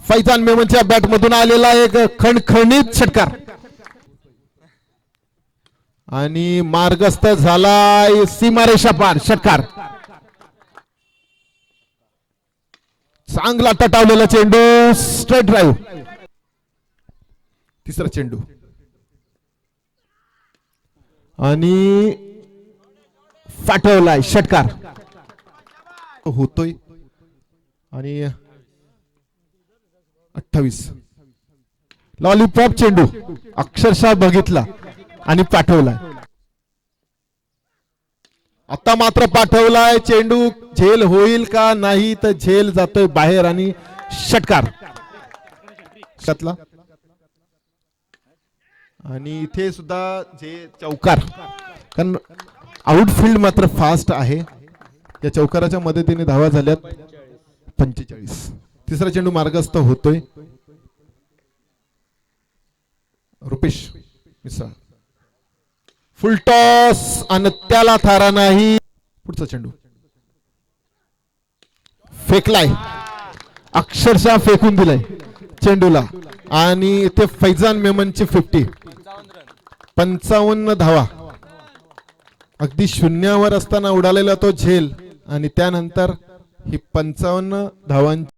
Faizan मेमनच्या bat मधून आलेला एक खणखणीत षटकार आणि मार्गस्थ झालाय सीमारेषा पार षटकार. चांगला टटावलेला चेंडू स्ट्रेट ड्राइव्ह. तिसरा चेंडू आणि फाटवलाय षटकार होतोय आणि 28 लॉलीपॉप चेंडू अक्षरशः बघितला आणि पाठवलाय. आता मात्र पाठवलाय चेंडू झेल होईल का नाही तर झेल जातोय बाहेर आणि षटकार शतला. आणि इथे सुद्धा जे चौकार कारण आउटफील्ड मात्र फास्ट आहे. या चौकाराच्या मदतीने धावा झाल्यात 45. तिसरा चेंडू मार्गस्थ होतोय रुपेश मिश्रा. फुल टॉस आणि त्याला थारा नाही. पुढचा चेंडू फेकलाय अक्षरशः फेकून दिलाय चेंडूला आणि इथे फैजान मेमनची 50 55 धावा. अगदी शून्यावर असताना उडालेला तो झेल आणि त्यानंतर ही 55 धावांची